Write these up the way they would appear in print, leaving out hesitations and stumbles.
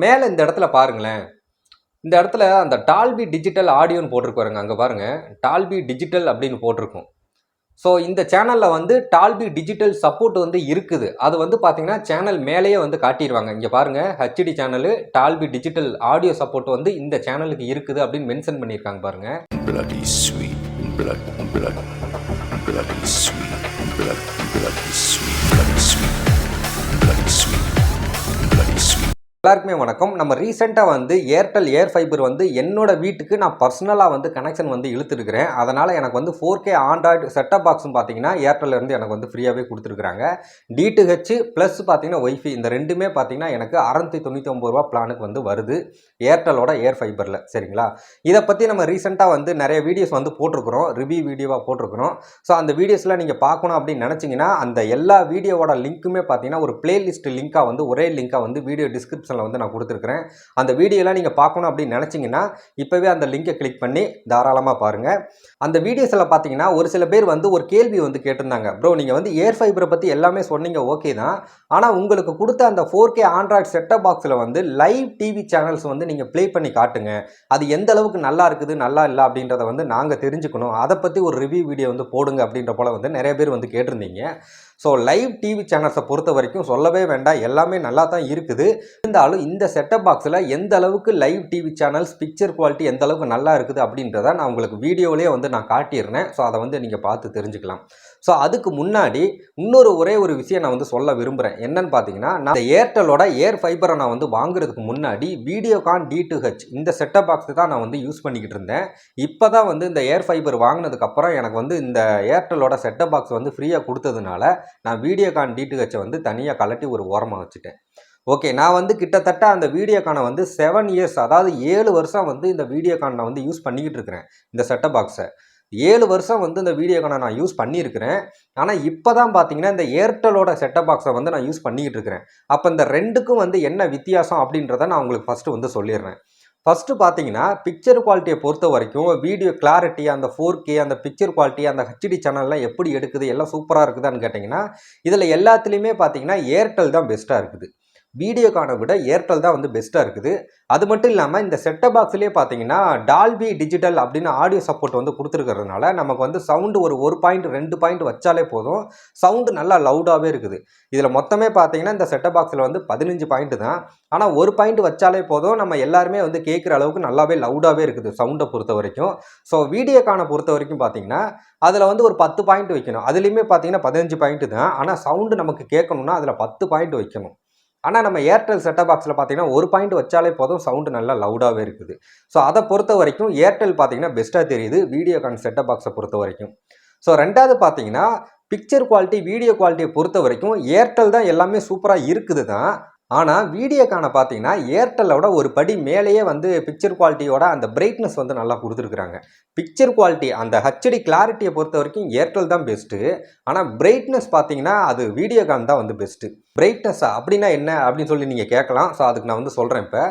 மேலே இந்த இடத்துல பாருங்களேன். இந்த இடத்துல அந்த டால்பி டிஜிட்டல் ஆடியோன்னு போட்டிருக்கு பாருங்க. அங்கே பாருங்க டால்பி டிஜிட்டல் அப்படின்னு போட்டிருக்கும். ஸோ இந்த சேனலில் வந்து டால்பி டிஜிட்டல் சப்போர்ட் வந்து இருக்குது. அது வந்து பார்த்தீங்கன்னா சேனல் மேலேயே வந்து காட்டிடுவாங்க. இங்கே பாருங்க HD channel Dolby digital audio support வந்து இந்த சேனலுக்கு இருக்குது அப்படின்னு மென்ஷன் பண்ணியிருக்காங்க பாருங்க. Bloody sweet, bloody sweet, bloody sweet, bloody sweet, bloody sweet, bloody sweet, bloody sweet. எல்லாருக்குமே வணக்கம். நம்ம ரீசெண்டாக வந்து ஏர்டெல் ஏர் ஃபைபர் வந்து என்னோட வீட்டுக்கு நான் பர்சனலாக வந்து கனெக்ஷன் வந்து இழுத்துருக்கிறேன். அதனால் எனக்கு வந்து 4K ஆண்ட்ராய்டு செட்டப் பாக்ஸும் பார்த்தீங்கன்னா ஏர்டெல்லேருந்து எனக்கு வந்து ஃப்ரீயாகவே கொடுத்துருக்குறாங்க. D2H ப்ளஸ் பார்த்தீங்கன்னா ஒய்ஃபை இந்த ரெண்டுமே பார்த்தீங்கன்னா எனக்கு ₹699 பிளானுக்கு வந்து வருது ஏர்டெலோட ஏர் ஃபைபரில். சரிங்களா? இதை பற்றி நம்ம ரீசெண்டாக வந்து நிறைய வீடியோஸ் வந்து போட்டிருக்கிறோம், ரிவ்யூ வீடியோவாக போட்டிருக்கிறோம். ஸோ அந்த வீடியோஸ்லாம் நீங்கள் பார்க்கணும் அப்படின்னு நினச்சிங்கன்னா அந்த எல்லா வீடியோவோட லிங்க்குமே பார்த்தீங்கன்னா ஒரு பிளேலிஸ்ட் லிங்காக வந்து ஒரே லிங்காக வந்து வீடியோ டிஸ்கிரிப்ஷன் வந்து நான் கொடுத்துருக்கிறேன். அந்த வீடியோலாம் நீங்கள் பார்க்கணும் அப்படின்னு நினச்சிங்கன்னா இப்போவே அந்த லிங்கை கிளிக் பண்ணி தாராளமாக பாருங்கள். அந்த வீடியோஸில் பார்த்தீங்கன்னா ஒரு சில பேர் வந்து ஒரு கேள்வி வந்து கேட்டிருந்தாங்க. ப்ரோ நீங்கள் வந்து ஏர் ஃபைபரை பற்றி எல்லாமே சொன்னீங்க, ஓகே தான். ஆனால் உங்களுக்கு கொடுத்த அந்த 4K ஆண்ட்ராய்டு செட்டப் பாக்ஸில் வந்து லைவ் டிவி சேனல்ஸ் வந்து நீங்கள் ப்ளே பண்ணி காட்டுங்க. அது எந்த அளவுக்கு நல்லா இருக்குது நல்லா இல்லை அப்படின்றத வந்து நாங்கள் தெரிஞ்சுக்கணும். அதை பற்றி ஒரு ரிவ்யூ வீடியோ வந்து போடுங்க அப்படின்ற போல் வந்து நிறைய பேர் வந்து கேட்டிருந்தீங்க. ஸோ லைவ் டிவி சேனல்ஸை பொறுத்த வரைக்கும் சொல்லவே வேண்டாம், எல்லாமே நல்லா தான் இருக்குது. இருந்தாலும் இந்த செட்டப் பாக்ஸில் எந்த அளவுக்கு live TV channels picture quality எந்த அளவுக்கு நல்லா இருக்குது அப்படின்றத நான் உங்களுக்கு வீடியோவிலே வந்து நான் காட்டிடுறேன். ஸோ அதை வந்து நீங்கள் பார்த்து தெரிஞ்சுக்கலாம். ஸோ அதுக்கு முன்னாடி ஒரே ஒரு விஷயம் நான் வந்து சொல்ல விரும்புகிறேன். என்னன்னு பார்த்தீங்கன்னா, நான் ஏர்டெலோட ஏர் ஃபைபரை நான் வந்து வாங்குறதுக்கு முன்னாடி வீடியோகான் D2H இந்த செட்டப் பாக்ஸ் தான் நான் வந்து யூஸ் பண்ணிக்கிட்டு இருந்தேன். இப்போ தான் வந்து இந்த ஏர் ஃபைபர் வாங்கினதுக்கப்புறம் எனக்கு வந்து இந்த ஏர்டெலோட செட்டப் பாக்ஸ் வந்து ஃப்ரீயாக கொடுத்ததுனால நான் வீடியோகான் D2H வந்து தனியாக கலட்டி ஒரு ஓரமாக வச்சுட்டேன். ஓகே, நான் வந்து கிட்டத்தட்ட அந்த வீடியோகானை வந்து 7 இயர்ஸ், அதாவது 7 வருஷம் வந்து இந்த வீடியோகானை வந்து யூஸ் பண்ணிக்கிட்டு இருக்கிறேன். இந்த செட்டப் பாக்ஸை 7 வருஷம் வந்து இந்த வீடியோகானை நான் யூஸ் பண்ணியிருக்கிறேன். ஆனால் இப்போ தான் பார்த்தீங்கன்னா இந்த ஏர்டெலோட செட்டப் பாக்ஸை வந்து நான் யூஸ் பண்ணிக்கிட்டு இருக்கிறேன். அப்போ இந்த ரெண்டுக்கும் வந்து என்ன வித்தியாசம் அப்படின்றத நான் உங்களுக்கு ஃபஸ்ட்டு வந்து சொல்லிடுறேன். ஃபஸ்ட்டு பார்த்தீங்கன்னா பிக்சர் குவாலிட்டியை பொறுத்த வரைக்கும் வீடியோ கிளாரிட்டி, அந்த 4K அந்த பிக்சர் குவாலிட்டி, அந்த ஹெச்டி சேனல்லாம் எப்படி எடுக்குது, எல்லாம் சூப்பராக இருக்குதான்னு கேட்டிங்கன்னா இதில் எல்லாத்துலேயுமே பார்த்தீங்கன்னா ஏர்டெல் தான் பெஸ்ட்டாக இருக்குது. வீடியோகானை விட ஏர்டெல் தான் வந்து பெஸ்ட்டாக இருக்குது. அது மட்டும் இல்லாமல் இந்த செட்டப் பாக்ஸ்லேயே பார்த்தீங்கன்னா டால்பி டிஜிட்டல் அப்படின்னு ஆடியோ சப்போர்ட் வந்து கொடுத்துருக்கிறதுனால நமக்கு வந்து சவுண்டு ஒரு பாயிண்ட் 2 பாயிண்ட் வச்சாலே போதும், சவுண்டு நல்லா லவுடாகவே இருக்குது. இதில் மொத்தமே பார்த்தீங்கன்னா இந்த செட்டப் பாக்ஸில் வந்து 15 பாயிண்ட் தான். ஆனால் ஒரு பாயிண்ட் வச்சாலே போதும், நம்ம எல்லாருமே வந்து கேட்குற அளவுக்கு நல்லாவே லவுடாகவே இருக்குது சவுண்டை பொறுத்த வரைக்கும். ஸோ வீடியோகானை பொறுத்த வரைக்கும் பார்த்தீங்கன்னா அதில் வந்து ஒரு 10 பாயிண்ட் வைக்கணும். அதுலேயுமே பார்த்தீங்கன்னா 15 பாயிண்ட் தான். ஆனால் சவுண்டு நமக்கு கேட்கணும்னா அதில் 10 பாயிண்ட் வைக்கணும். ஆனால் நம்ம ஏர்டெல் செட்டப் பாக்ஸில் பார்த்தீங்கன்னா ஒரு பாயிண்ட் வச்சாலே போதும், சவுண்டு நல்லா லவுடாகவே இருக்குது. ஸோ அதை பொறுத்த வரைக்கும் ஏர்டெல் பார்த்தீங்கன்னா பெஸ்ட்டாக தெரியுது வீடியோகான் செட்டப் பாக்ஸை பொறுத்த வரைக்கும். ஸோ ரெண்டாவது பார்த்தீங்கன்னா பிக்சர் குவாலிட்டி, வீடியோ குவாலிட்டியை பொறுத்த வரைக்கும் ஏர்டெல் தான் எல்லாமே சூப்பராக இருக்குது தான். ஆனால் வீடியோகானை பார்த்தீங்கன்னா ஏர்டெல்லோட ஒரு படி மேலேயே வந்து பிக்சர் குவாலிட்டியோட அந்த பிரைட்னஸ் வந்து நல்லா கொடுத்துருக்குறாங்க. பிக்சர் குவாலிட்டி அந்த ஹெச்டி கிளாரிட்டியை பொறுத்த வரைக்கும் ஏர்டெல் தான் பெஸ்ட்டு. ஆனால் பிரைட்னஸ் பார்த்தீங்கன்னா அது வீடியோகான் தான் வந்து பெஸ்ட்டு. பிரைட்னஸ்ஸா அப்படின்னா என்ன அப்படின்னு சொல்லி நீங்கள் கேட்கலாம். ஸோ அதுக்கு நான் வந்து சொல்கிறேன். இப்போ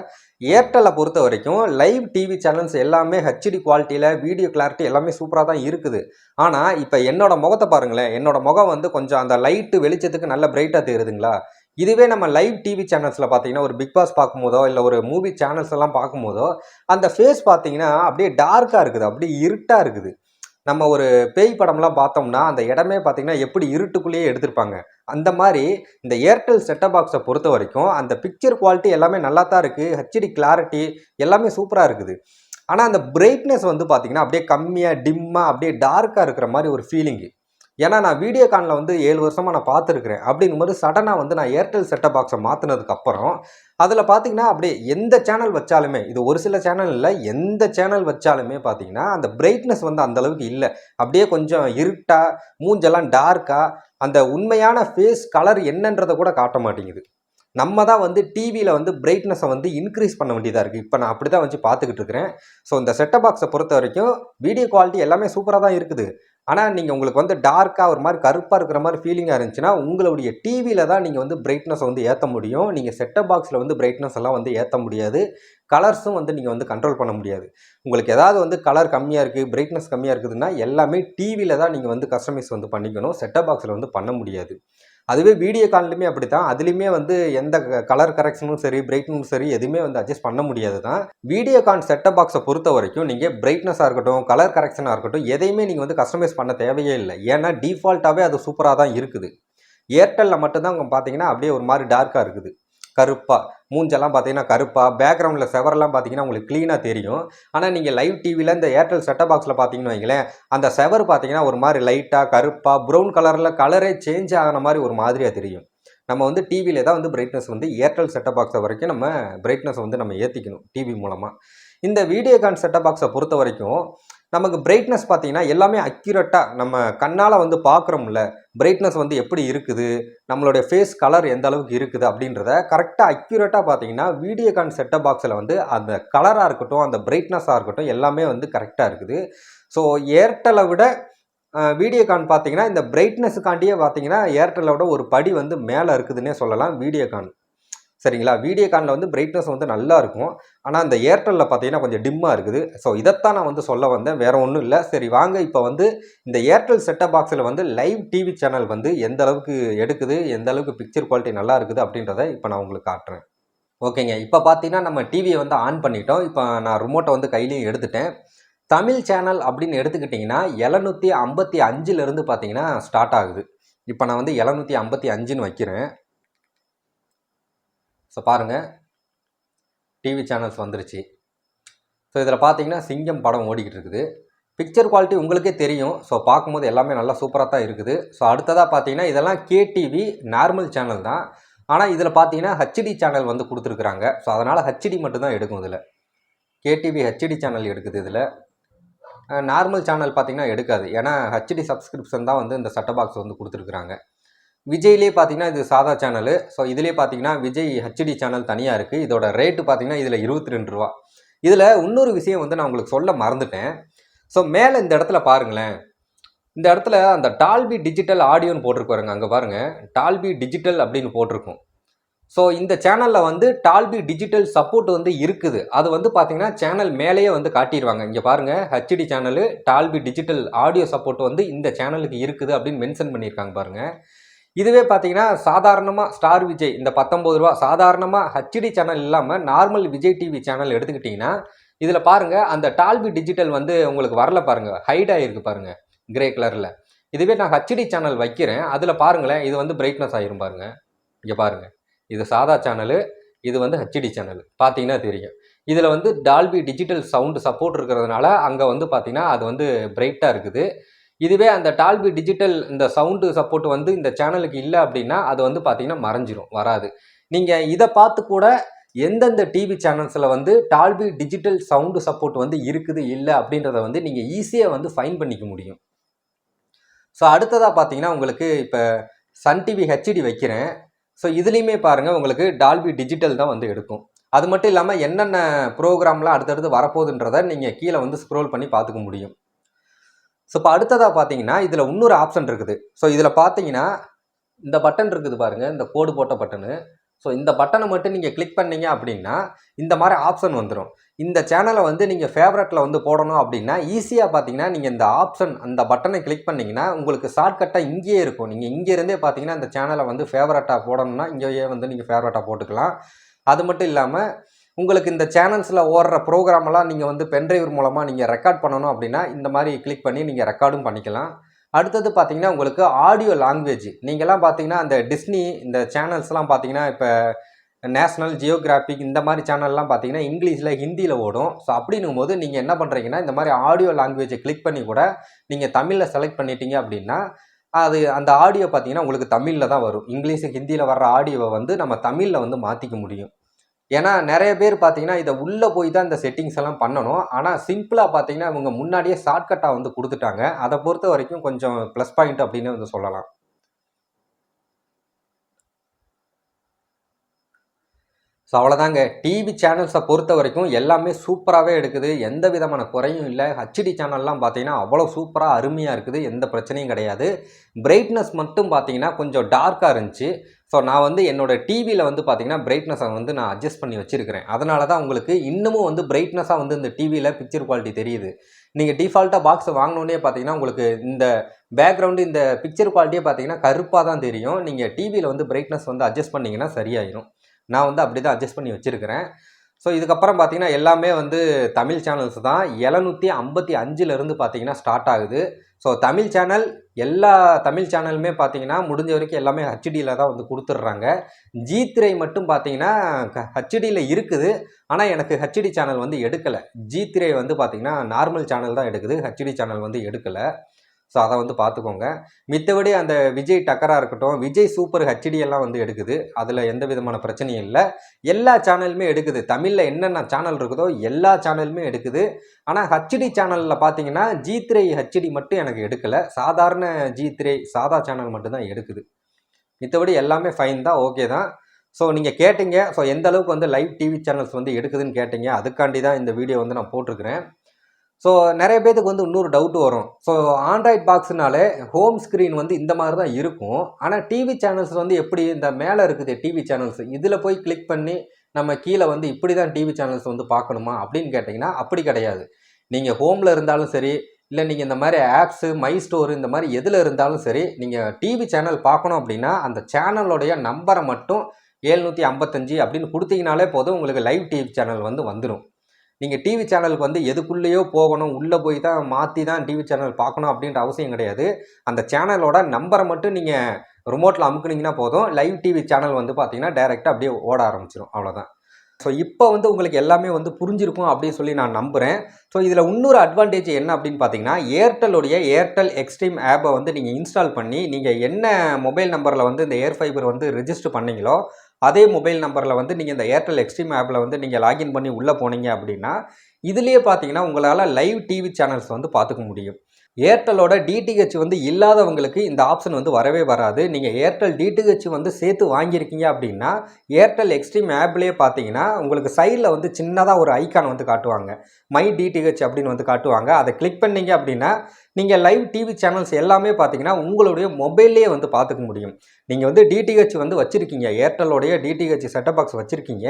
ஏர்டெல்லை பொறுத்த வரைக்கும் லைவ் டிவி சேனல்ஸ் எல்லாமே ஹெச்டி குவாலிட்டியில் வீடியோ கிளாரிட்டி எல்லாமே சூப்பராக தான் இருக்குது. ஆனால் இப்போ என்னோட முகத்தை பாருங்களேன், என்னோட முகம் வந்து கொஞ்சம் அந்த லைட்டு வெளிச்சத்துக்கு நல்ல பிரைட்டாக தெரியுதுங்களா? இதுவே நம்ம லைவ் டிவி சேனல்ஸில் பார்த்தீங்கன்னா ஒரு பிக் பாஸ் பார்க்கும்போதோ இல்லை ஒரு மூவி சேனல்ஸ் எல்லாம் பார்க்கும்போதோ அந்த ஃபேஸ் பார்த்தீங்கன்னா அப்படியே டார்க்காக இருக்குது, அப்படியே இருட்டாக இருக்குது. நம்ம ஒரு பேய் படம்லாம் பார்த்தோம்னா அந்த இடமே பார்த்தீங்கன்னா எப்படி இருட்டுக்குள்ளேயே எடுத்திருப்பாங்க. அந்த மாதிரி இந்த ஏர்டெல் செட்டப் பாக்ஸை பொறுத்த வரைக்கும் அந்த பிக்சர் குவாலிட்டி எல்லாமே நல்லா தான் இருக்குது, ஹெச்டி கிளாரிட்டி எல்லாமே சூப்பராக இருக்குது. ஆனால் அந்த பிரைட்னஸ் வந்து பார்த்தீங்கன்னா அப்படியே கம்மியாக டிம்மாக அப்படியே டார்க்காக இருக்கிற மாதிரி ஒரு ஃபீலிங்கு. ஏன்னா நான் வீடியோகானில் வந்து 7 வருஷமாக நான் பார்த்துருக்குறேன். அப்படிங்கும்போது சடனாக வந்து நான் ஏர்டெல் செட்டப் பாக்ஸை மாற்றினதுக்கப்புறம் அதில் பார்த்தீங்கன்னா அப்படியே எந்த சேனல் வச்சாலுமே, இது ஒரு சில சேனல் இல்லை, எந்த சேனல் வச்சாலுமே பார்த்தீங்கன்னா அந்த பிரைட்னஸ் வந்து அந்தளவுக்கு இல்லை. அப்படியே கொஞ்சம் இருட்டாக, மூஞ்செல்லாம் டார்க்காக, அந்த உண்மையான ஃபேஸ் கலர் என்னன்றதை கூட காட்ட மாட்டேங்குது. நம்ம தான் வந்து டிவியில் வந்து பிரைட்னஸை வந்து இன்க்ரீஸ் பண்ண வேண்டியதாக இருக்குது. இப்போ நான் அப்படி தான் வச்சு பார்த்துக்கிட்டு இருக்கிறேன். ஸோ இந்த செட்டப் பாக்ஸை பொறுத்த வரைக்கும் வீடியோ குவாலிட்டி எல்லாமே சூப்பராக தான் இருக்குது. ஆனால் நீங்கள் உங்களுக்கு வந்து டார்க்காக ஒரு மாதிரி கருப்பாக இருக்கிற மாதிரி ஃபீலிங்காக இருந்துச்சுன்னா உங்களுடைய டிவியில் தான் நீங்கள் வந்து பிரைட்னஸை வந்து ஏற்ற முடியும். நீங்கள் செட்டப் பாக்ஸில் வந்து பிரைட்னஸ் எல்லாம் வந்து ஏற்ற முடியாது. கலர்ஸும் வந்து நீங்கள் வந்து கண்ட்ரோல் பண்ண முடியாது. உங்களுக்கு ஏதாவது வந்து கலர் கம்மியாக இருக்குது, பிரைட்னஸ் கம்மியாக இருக்குதுன்னா எல்லாமே டிவியில் தான் நீங்கள் வந்து கஸ்டமைஸ் வந்து பண்ணிக்கணும். செட்டப் பாக்ஸில் வந்து பண்ண முடியாது. அதுவே வீடியோ கான்லையுமே அப்படி தான். அதுலேயுமே வந்து எந்த கலர் கரெக்ஷனும் சரி, பிரைட்னஸும் சரி எதுவுமே வந்து அட்ஜஸ்ட் பண்ண முடியாது தான். வீடியோ கான் செட்டப் பாக்ஸை பொறுத்த வரைக்கும் நீங்கள் பிரைட்னஸாக இருக்கட்டும், கலர் கரெக்ஷனாக இருக்கட்டும், எதையுமே நீங்கள் வந்து கஸ்டமைஸ் பண்ண தேவையே இல்லை. ஏன்னா டிஃபால்ட்டாகவே அது சூப்பராக தான் இருக்குது. ஏர்டெல்லில் மட்டும்தான் பார்த்தீங்கன்னா அப்படியே ஒரு மாதிரி டார்க்காக இருக்குது, கருப்பாக. மூஞ்செல்லாம் பார்த்தீங்கன்னா கருப்பாக, பேக்ரவுண்டில் செவரெல்லாம் பார்த்தீங்கன்னா உங்களுக்கு க்ளீனாக தெரியும். ஆனால் நீங்கள் லைவ் டிவியில் இந்த ஏர்டெல் செட்டப் பாக்ஸில் பார்த்தீங்கன்னு வைங்களேன், அந்த செவர் பார்த்தீங்கன்னா ஒரு மாதிரி லைட்டாக கருப்பாக ப்ரௌன் கலரில் கலரே சேஞ்ச் ஆகின மாதிரி ஒரு மாதிரியாக தெரியும். நம்ம வந்து டிவியில் தான் வந்து பிரைட்னஸ் வந்து ஏர்டெல் செட்டப் பாக்ஸை வரைக்கும் நம்ம பிரைட்னஸ் வந்து நம்ம ஏற்றிக்கணும் டிவி மூலமாக. இந்த வீடியோகான் செட்டப் பாக்ஸை பொறுத்த வரைக்கும் நமக்கு பிரைட்னஸ் பார்த்தீங்கன்னா எல்லாமே அக்யூரேட்டாக நம்ம கண்ணால் வந்து பார்க்குறோம்ல, பிரைட்னஸ் வந்து எப்படி இருக்குது, நம்மளுடைய ஃபேஸ் கலர் எந்த அளவுக்கு இருக்குது அப்படின்றத கரெக்டாக அக்யூரேட்டாக பார்த்தீங்கன்னா வீடியோகான் செட்டப் பாக்ஸில் வந்து அந்த கலராக இருக்கட்டும், அந்த பிரைட்னஸாக இருக்கட்டும் எல்லாமே வந்து கரெக்டாக இருக்குது. ஸோ ஏர்டெல்லை விட வீடியோகான் பார்த்தீங்கன்னா இந்த பிரைட்னஸுக்காண்டியே பார்த்தீங்கன்னா ஏர்டெல்லை விட ஒரு படி வந்து மேலே இருக்குதுன்னே சொல்லலாம் வீடியோகான். சரிங்களா? வீடியோகானில் வந்து பிரைட்னஸ் வந்து நல்லா இருக்கும். ஆனால் அந்த ஏர்டெல்லில் பார்த்தீங்கன்னா கொஞ்சம் டிம்மாக இருக்குது. ஸோ இதைத்தான் நான் வந்து சொல்ல வந்தேன், வேறு ஒன்றும் இல்லை. சரி வாங்க, இப்போ வந்து இந்த ஏர்டெல் செட்டப் பாக்ஸில் வந்து லைவ் டிவி சேனல் வந்து எந்த அளவுக்கு எடுக்குது, எந்த அளவுக்கு பிக்சர் குவாலிட்டி நல்லா இருக்குது அப்படின்றத இப்போ நான் உங்களுக்கு காட்டுறேன். ஓகேங்க, இப்போ பார்த்தீங்கன்னா நம்ம டிவியை வந்து ஆன் பண்ணிட்டோம். இப்போ நான் ரிமோட்டை வந்து கையிலையும் எடுத்துட்டேன். தமிழ் சேனல் அப்படின்னு எடுத்துக்கிட்டிங்கன்னா 755லேருந்து பார்த்தீங்கன்னா ஸ்டார்ட் ஆகுது. இப்போ நான் வந்து 755ன்னு வைக்கிறேன். ஸோ பாருங்கள், டிவி சேனல்ஸ் வந்துருச்சு. ஸோ இதில் பார்த்தீங்கன்னா சிங்கம் படம் ஓடிக்கிட்டு இருக்குது. பிக்சர் குவாலிட்டி உங்களுக்கே தெரியும். ஸோ பார்க்கும்போது எல்லாமே நல்லா சூப்பராக தான் இருக்குது. ஸோ அடுத்ததாக பார்த்தீங்கன்னா இதெல்லாம் கேடிவி நார்மல் சேனல் தான். ஆனால் இதில் பார்த்தீங்கன்னா ஹச்டி சேனல் வந்து கொடுத்துருக்குறாங்க. ஸோ அதனால் ஹச்டி மட்டும்தான் எடுக்கும். இதில் கேடிவி ஹச்டி சேனல் எடுக்குது. இதில் நார்மல் சேனல் பார்த்தீங்கன்னா எடுக்காது. ஏன்னா ஹச்டி சப்ஸ்கிரிப்ஷன் தான் வந்து இந்த செட்டப் பாக்ஸ் வந்து கொடுத்துருக்குறாங்க. விஜய்லேயே பார்த்தீங்கன்னா இது சாதா சேனலு. ஸோ இதிலே பார்த்தீங்கன்னா விஜய் ஹச்டி சேனல் தனியாக இருக்குது. இதோட ரேட்டு பார்த்தீங்கன்னா இதில் 22 ரூபா. இதில் இன்னொரு விஷயம் வந்து நான் உங்களுக்கு சொல்ல மறந்துட்டேன். ஸோ மேலே இந்த இடத்துல பாருங்களேன், இந்த இடத்துல அந்த டால்பி டிஜிட்டல் ஆடியோன்னு போட்டிருக்கு பாருங்க. அங்கே பாருங்கள், டால்பி டிஜிட்டல் அப்படின்னு போட்டிருக்கும். ஸோ இந்த சேனலில் வந்து டால்பி டிஜிட்டல் சப்போர்ட் வந்து இருக்குது. அது வந்து பார்த்தீங்கன்னா சேனல் மேலேயே வந்து காட்டிடுவாங்க. இங்கே பாருங்கள், HD channel Dolby digital audio support வந்து இந்த சேனலுக்கு இருக்குது அப்படின்னு மென்ஷன் பண்ணியிருக்காங்க பாருங்கள். இதுவே பார்த்தீங்கன்னா சாதாரணமாக ஸ்டார் விஜய் இந்த 19 ரூபா சாதாரணமாக ஹச்டி சேனல் இல்லாமல் நார்மல் விஜய் டிவி சேனல் எடுத்துக்கிட்டிங்கன்னா இதில் பாருங்கள், அந்த டால்பி டிஜிட்டல் வந்து உங்களுக்கு வரல பாருங்கள், ஹைட் ஆகிருக்கு பாருங்கள் கிரே கலரில். இதுவே நான் ஹச்டி சேனல் வைக்கிறேன், அதில் பாருங்களேன், இது வந்து பிரைட்னஸ் ஆகிரும் பாருங்கள். இங்கே பாருங்கள், இது சாதா சேனலு, இது வந்து ஹச்டி சேனல் பார்த்தீங்கன்னா தெரியும். இதில் வந்து டால்பி டிஜிட்டல் சவுண்டு சப்போர்ட் இருக்கிறதுனால அங்கே வந்து பார்த்தீங்கன்னா அது வந்து பிரைட்டாக இருக்குது. இதுவே அந்த டால்பி டிஜிட்டல் இந்த சவுண்டு சப்போர்ட் வந்து இந்த சேனலுக்கு இல்லை அப்படின்னா அது வந்து பார்த்தீங்கன்னா மறைஞ்சிரும், வராது. நீங்கள் இதை பார்த்து கூட எந்தெந்த டிவி சேனல்ஸில் வந்து டால்பி டிஜிட்டல் சவுண்டு சப்போர்ட் வந்து இருக்குது இல்லை அப்படின்றத வந்து நீங்கள் ஈஸியாக வந்து ஃபைன் பண்ணிக்க முடியும். ஸோ அடுத்ததாக பார்த்தீங்கன்னா உங்களுக்கு இப்போ சன் டிவி ஹெச்டி வைக்கிறேன். ஸோ இதுலேயுமே பாருங்கள், உங்களுக்கு டால்பி டிஜிட்டல் தான் வந்து எடுக்கும். அது மட்டும் இல்லாமல் என்னென்ன ப்ரோக்ராம்லாம் அடுத்தடுத்து வரப்போகுதுன்றதை நீங்கள் கீழே வந்து ஸ்க்ரோல் பண்ணி பார்த்துக்க முடியும். ஸோ இப்போ அடுத்ததாக பார்த்தீங்கன்னா இதில் இன்னொரு ஆப்ஷன் இருக்குது. ஸோ இதில் பார்த்தீங்கன்னா இந்த பட்டன் இருக்குது பாருங்கள், இந்த கோடு போட்ட பட்டனு. ஸோ இந்த பட்டனை மட்டும் நீங்கள் கிளிக் பண்ணீங்க அப்படின்னா இந்த மாதிரி ஆப்ஷன் வந்துடும். இந்த சேனலை வந்து நீங்கள் ஃபேவரட்டில் வந்து போடணும் அப்படின்னா ஈஸியாக பார்த்தீங்கன்னா நீங்கள் இந்த ஆப்ஷன் அந்த பட்டனை கிளிக் பண்ணிங்கன்னா உங்களுக்கு ஷார்ட்கட்டாக இங்கேயே இருக்கும். நீங்கள் இங்கேருந்தே பார்த்தீங்கன்னா இந்த சேனலை வந்து ஃபேவரட்டாக போடணும்னா இங்கேயே வந்து நீங்கள் ஃபேவரட்டாக போட்டுக்கலாம். அது மட்டும் இல்லாமல் உங்களுக்கு இந்த சேனல்ஸில் ஓடுற ப்ரோக்ராமெல்லாம் நீங்கள் வந்து பென்ட்ரைவ் மூலமாக நீங்கள் ரெக்கார்ட் பண்ணணும் அப்படின்னா இந்த மாதிரி கிளிக் பண்ணி நீங்கள் ரெக்கார்டும் பண்ணிக்கலாம். அடுத்தது பார்த்தீங்கன்னா உங்களுக்கு ஆடியோ லாங்குவேஜ், நீங்கள்லாம் பார்த்தீங்கன்னா அந்த டிஸ்னி இந்த சேனல்ஸ்லாம் பார்த்தீங்கன்னா இப்போ நேஷ்னல் ஜியோகிராஃபிக் இந்த மாதிரி சேனல்லாம் பார்த்தீங்கன்னா இங்கிலீஷில் ஹிந்தியில் ஓடும். ஸோ அப்படின்னும் போது நீங்கள் என்ன பண்ணுறீங்கன்னா இந்த மாதிரி ஆடியோ லாங்குவேஜை கிளிக் பண்ணி கூட நீங்கள் தமிழில் செலக்ட் பண்ணிட்டீங்க அப்படின்னா அது அந்த ஆடியோ பார்த்தீங்கன்னா உங்களுக்கு தமிழில் தான் வரும். இங்கிலீஷு ஹிந்தியில் வர்ற ஆடியோவை வந்து நம்ம தமிழில் வந்து மாற்றிக்க முடியும். ஏன்னா நிறைய பேர் பார்த்தீங்கன்னா இதை உள்ளே போய் தான் இந்த செட்டிங்ஸ் எல்லாம் பண்ணணும். ஆனால் சிம்பிளாக பார்த்தீங்கன்னா இவங்க முன்னாடியே ஷார்ட்கட்டாக வந்து கொடுத்துட்டாங்க. அதை பொறுத்த வரைக்கும் கொஞ்சம் ப்ளஸ் பாயிண்ட் அப்படின்னு வந்து சொல்லலாம். ஸோ அவ்வளோதாங்க. டிவி சேனல்ஸை பொறுத்த வரைக்கும் எல்லாமே சூப்பராகவே எடுக்குது. எந்த விதமான குறையும் இல்லை. ஹச்டி சேனல்லாம் பார்த்தீங்கன்னா அவ்வளோ சூப்பராக அருமையாக இருக்குது. எந்த பிரச்சனையும் கிடையாது. பிரைட்னஸ் மட்டும் பார்த்தீங்கன்னா கொஞ்சம் டார்க்காக இருந்துச்சு. ஸோ நான் வந்து என்னோடய டிவியில் வந்து பார்த்தீங்கன்னா பிரைட்னஸை வந்து நான் அட்ஜஸ்ட் பண்ணி வச்சுருக்கிறேன். அதனால தான் உங்களுக்கு இன்னமும் வந்து பிரைட்னஸாக வந்து இந்த டிவியில் பிக்சர் குவாலிட்டி தெரியுது. நீங்கள் டிஃபால்ட்டாக பாக்ஸ் வாங்கினோன்னே பார்த்தீங்கன்னா உங்களுக்கு இந்த பேக்ரவுண்டு இந்த பிக்சர் குவாலிட்டியே பார்த்தீங்கன்னா கருப்பாக தான் தெரியும். நீங்கள் டிவியில் வந்து பிரைட்னஸ் வந்து அட்ஜஸ்ட் பண்ணிங்கன்னா சரியாயிடும். நான் வந்து அப்படி தான் அட்ஜஸ்ட் பண்ணி வச்சுருக்கிறேன். ஸோ இதுக்கப்புறம் பார்த்தீங்கன்னா எல்லாமே வந்து தமிழ் சேனல்ஸ் தான். 755லேருந்து பார்த்தீங்கன்னா ஸ்டார்ட் ஆகுது. ஸோ தமிழ் சேனல் எல்லா தமிழ் சேனலுமே பார்த்தீங்கன்னா முடிஞ்ச வரைக்கும் எல்லாமே ஹச்டியில் தான் வந்து கொடுத்துட்றாங்க. ஜி3 மட்டும் பார்த்தீங்கன்னா ஹச்டியில் இருக்குது. ஆனால் எனக்கு ஹச்டி சேனல் வந்து எடுக்கலை. ஜி3 வந்து பார்த்தீங்கன்னா நார்மல் சேனல் தான் எடுக்குது. ஹச்டி சேனல் வந்து எடுக்கலை. ஸோ அதை வந்து பார்த்துக்கோங்க. மித்தபடி அந்த விஜய் டக்கராக இருக்கட்டும், விஜய் சூப்பர் ஹச்டி எல்லாம் வந்து எடுக்குது. அதில் எந்த விதமான பிரச்சனையும் இல்லை. எல்லா சேனலுமே எடுக்குது. தமிழில் என்னென்ன சேனல் இருக்குதோ எல்லா சேனலுமே எடுக்குது. ஆனால் ஹச்டி சேனலில் பார்த்தீங்கன்னா ஜி3 ஹச்டி மட்டும் எனக்கு எடுக்கலை. சாதாரண ஜி3 சாதா சேனல் மட்டும்தான் எடுக்குது. மித்தபடி எல்லாமே ஃபைன் தான், ஓகே தான். ஸோ நீங்கள் கேட்டீங்க, ஸோ எந்த அளவுக்கு வந்து லைவ் டிவி சேனல்ஸ் வந்து எடுக்குதுன்னு கேட்டீங்க. அதுக்காண்டி தான் இந்த வீடியோ வந்து நான் போட்டிருக்கிறேன். ஸோ நிறைய பேத்துக்கு வந்து இன்னொரு டவுட் வரும். ஸோ ஆண்ட்ராய்ட் பாக்ஸ்னாலே ஹோம் ஸ்க்ரீன் வந்து இந்த மாதிரி தான் இருக்கும். ஆனால் டிவி சேனல்ஸ் வந்து எப்படி இந்த மேலே இருக்குது டிவி சேனல்ஸ், இதில் போய் கிளிக் பண்ணி நம்ம கீழே வந்து இப்படி தான் டிவி சேனல்ஸ் வந்து பார்க்கணுமா அப்படின்னு கேட்டிங்கன்னா அப்படி கிடையாது. நீங்கள் ஹோமில் இருந்தாலும் சரி, இல்லை நீங்கள் இந்த மாதிரி ஆப்ஸு மை ஸ்டோர் இந்த மாதிரி எதில் இருந்தாலும் சரி, நீங்கள் டிவி சேனல் பார்க்கணும் அப்படின்னா அந்த சேனலோடைய நம்பரை மட்டும் 755 அப்படின்னு கொடுத்தீங்கனாலே போதும், உங்களுக்கு லைவ் டிவி சேனல் வந்து வந்துடும். நீங்கள் டிவி சேனலுக்கு வந்து எதுக்குள்ளேயோ போகணும், உள்ளே போய் தான் மாற்றி தான் டிவி சேனல் பார்க்கணும் அப்படின்ற அவசியம் கிடையாது. அந்த சேனலோட நம்பரை மட்டும் நீங்கள் ரிமோட்டில் அமுக்குனீங்கன்னா போதும், லைவ் டிவி சேனல் வந்து பார்த்தீங்கன்னா டைரெக்டாக அப்படியே ஓட ஆரம்பிச்சிடும். அவ்வளோதான். ஸோ இப்போ வந்து உங்களுக்கு எல்லாமே வந்து புரிஞ்சிருக்கும் அப்படின்னு சொல்லி நான் நம்புகிறேன். ஸோ இதில் இன்னொரு அட்வான்டேஜ் என்ன அப்படின்னு பார்த்தீங்கன்னா, ஏர்டெல்லுடைய ஏர்டெல் எக்ஸ்ட்ரீம் ஆப்பை வந்து நீங்கள் இன்ஸ்டால் பண்ணி நீங்கள் என்ன மொபைல் நம்பரில் வந்து இந்த ஏர் ஃபைபர் வந்து ரெஜிஸ்டர் பண்ணீங்களோ அதே மொபைல் நம்பரில் வந்து நீங்கள் இந்த ஏர்டெல் எக்ஸ்ட்ரீம் ஆப்பில் வந்து நீங்கள் லாகின் பண்ணி உள்ளே போனீங்க அப்படின்னா இதுலேயே பார்த்தீங்கன்னா உங்களால் லைவ் டிவி சேனல்ஸ் வந்து பார்த்துக்க முடியும். ஏர்டெல்லோட டிடிஹெச் வந்து இல்லாதவங்களுக்கு இந்த ஆப்ஷன் வந்து வரவே வராது. நீங்கள் ஏர்டெல் டிடிஹெச் வந்து சேர்த்து வாங்கியிருக்கீங்க அப்படின்னா ஏர்டெல் எக்ஸ்ட்ரீம் ஆப்லேயே பார்த்தீங்கன்னா உங்களுக்கு சைடில் வந்து சின்னதாக ஒரு ஐக்கான் வந்து காட்டுவாங்க, மை டிடிஹெச் அப்படின்னு வந்து காட்டுவாங்க. அதை கிளிக் பண்ணீங்க அப்படின்னா நீங்கள் லைவ் டிவி சேனல்ஸ் எல்லாமே பார்த்தீங்கன்னா உங்களுடைய மொபைல்லேயே வந்து பார்த்துக்க முடியும். நீங்கள் வந்து டிடிஹெச் வந்து வச்சுருக்கீங்க, ஏர்டெல்லோடைய டிடிஹெச் செட்டப் பாக்ஸ் வச்சுருக்கீங்க,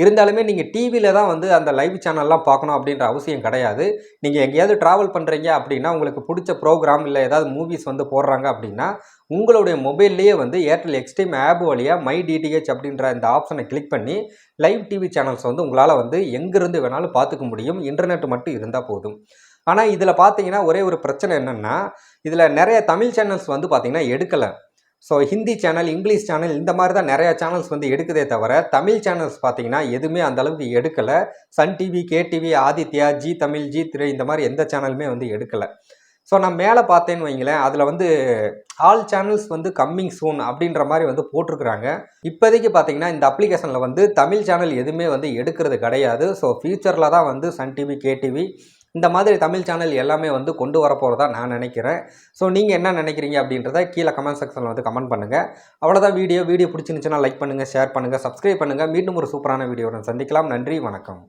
இருந்தாலுமே நீங்கள் டிவியில் தான் வந்து அந்த லைவ் சேனல்லாம் பார்க்கணும் அப்படின்ற அவசியம் கிடையாது. நீங்கள் எங்கேயாவது ட்ராவல் பண்ணுறீங்க அப்படின்னா உங்களுக்கு பிடிச்ச ப்ரோக்ராம் இல்லை ஏதாவது மூவிஸ் வந்து போடுறாங்க அப்படின்னா உங்களுடைய மொபைல்லையே வந்து ஏர்டெல் எக்ஸ்ட்ரீம் ஆப் வழியாக மை டிடிஹெச் அப்படின்ற இந்த ஆப்ஷனை கிளிக் பண்ணி லைவ் டிவி சேனல்ஸ் வந்து உங்களால் வந்து எங்கேருந்து வேணாலும் பார்த்துக்க முடியும். இன்டர்நெட் மட்டும் இருந்தால் போதும். ஆனால் இதில் பார்த்தீங்கன்னா ஒரே ஒரு பிரச்சனை என்னென்னா, இதில் நிறைய தமிழ் சேனல்ஸ் வந்து பார்த்தீங்கன்னா எடுக்கலை. So Hindi channel, English channel இந்த மாதிரி தான் நிறையா சேனல்ஸ் வந்து எடுக்குதே தவிர தமிழ் சேனல்ஸ் பார்த்தீங்கன்னா எதுவுமே அந்தளவுக்கு எடுக்கலை. Sun TV, KTV, Adithya, Zee Tamil, ஜி3 இந்த மாதிரி எந்த சேனலுமே வந்து எடுக்கலை. ஸோ நான் மேலே பார்த்தேன்னு வைங்களேன், அதில் வந்து ஆல் சேனல்ஸ் வந்து கம்மிங் சூன் அப்படின்ற மாதிரி வந்து போட்டிருக்கிறாங்க. இப்போதைக்கு பார்த்தீங்கன்னா இந்த அப்ளிகேஷனில் வந்து தமிழ் சேனல் எதுவுமே வந்து எடுக்கிறது கிடையாது. ஸோ ஃபியூச்சரில் தான் வந்து சன் டிவி, கேடிவி இந்த மாதிரி தமிழ் சேனல் எல்லாமே வந்து கொண்டு வர போகிறதா நான் நினைக்கிறேன். ஸோ நீங்கள் என்ன நினைக்கிறீங்க அப்படின்றத கீழே கமெண்ட் செக்ஷனில் வந்து கமெண்ட் பண்ணுங்கள். அவ்வளோதான் வீடியோ பிடிச்சிருந்துச்சுன்னா லைக் பண்ணுங்கள், ஷேர் பண்ணுங்கள், சப்ஸ்கிரைப் பண்ணுங்கள். மீண்டும் ஒரு சூப்பரான வீடியோவுடன் சந்திக்கலாம். நன்றி, வணக்கம்.